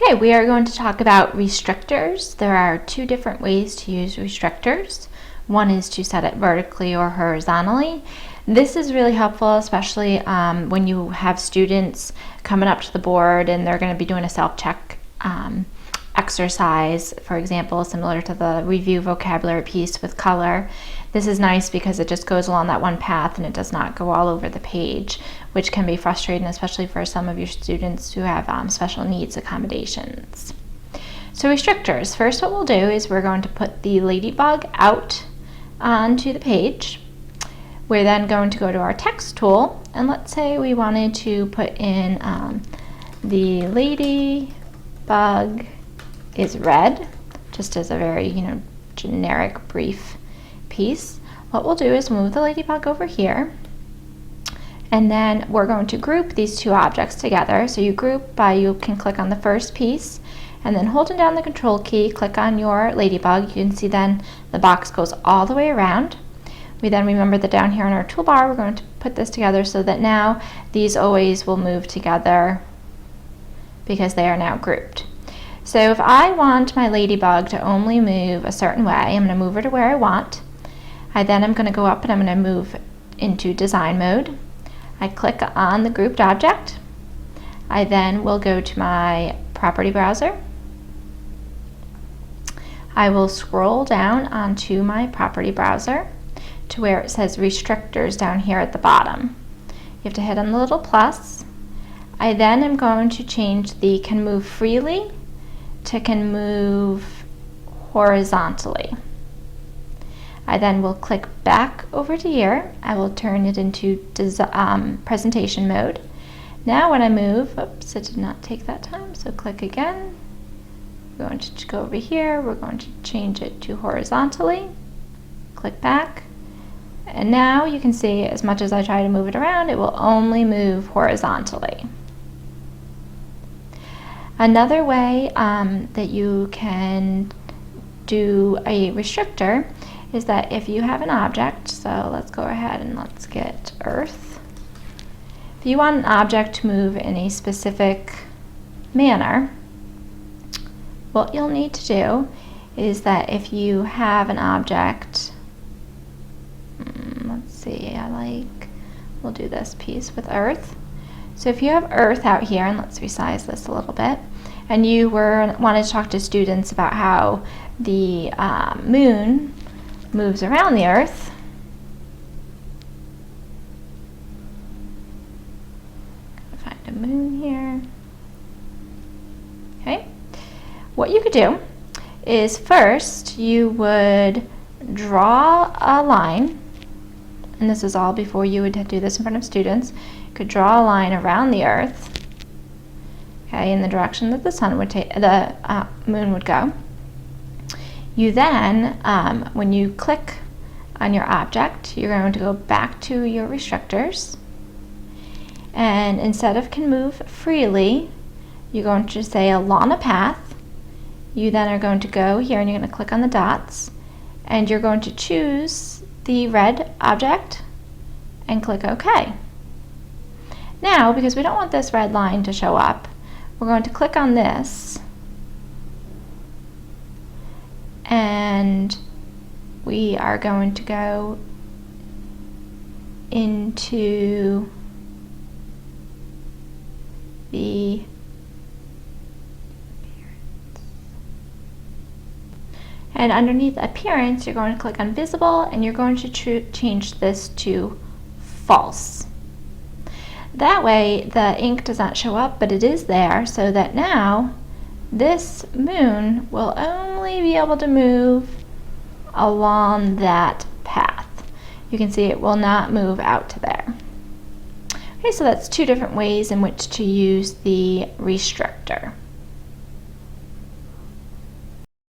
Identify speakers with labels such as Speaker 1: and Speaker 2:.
Speaker 1: Okay, we are going to talk about restrictors. There are two different ways to use restrictors. One is to set it vertically or horizontally. This is really helpful, especially when you have students coming up to the board and they're going to be doing a self-check exercise, for example, similar to the review vocabulary piece with color. This is nice because it just goes along that one path and it does not go all over the page, which can be frustrating, especially for some of your students who have special needs accommodations. So restrictors, first what we'll do is we're going to put the ladybug out onto the page. We're then going to go to our text tool, and let's say we wanted to put in the ladybug is red, just as a very generic brief piece. What we'll do is move the ladybug over here, and then we're going to group these two objects together. So you can click on the first piece, and then holding down the control key, click on your ladybug. You can see then the box goes all the way around. We then remember that down here in our toolbar, we're going to put this together so that now these always will move together because they are now grouped. So if I want my ladybug to only move a certain way, I'm going to move her to where I want. Then I'm going to go up and I'm going to move into design mode. I click on the grouped object. I then will go to my property browser. I will scroll down onto my property browser to where it says restrictors down here at the bottom. You have to hit on the little plus. I then am going to change the can move freely to can move horizontally. I then will click back over to here. I will turn it into presentation mode. Now when I move, oops, it did not take that time, so click again. We're going to go over here. We're going to change it to horizontally. Click back. And now you can see as much as I try to move it around, it will only move horizontally. Another way that you can do a restrictor is that if you have an object, so let's go ahead and let's get Earth. If you want an object to move in a specific manner, what you'll need to do is that if you have an object, let's see, we'll do this piece with Earth. So if you have Earth out here, and let's resize this a little bit, and you wanted to talk to students about how the moon moves around the Earth, find a moon here. Okay, what you could do is first you would draw a line, and this is all before you would do this in front of students. You could draw a line around the Earth, okay, in the direction that the sun would take, the moon would go. You then, when you click on your object, you're going to go back to your restrictors, and instead of can move freely, you're going to say along a path. You then are going to go here and you're going to click on the dots, and you're going to choose the red object and click OK. Now, because we don't want this red line to show up, we're going to click on this, and we are going to go into the and underneath appearance, you're going to click on visible, and you're going to change this to false. That way the ink does not show up, but it is there, so that now this moon will only be able to move along that path. You can see it will not move out to there. Okay, so that's two different ways in which to use the restrictor.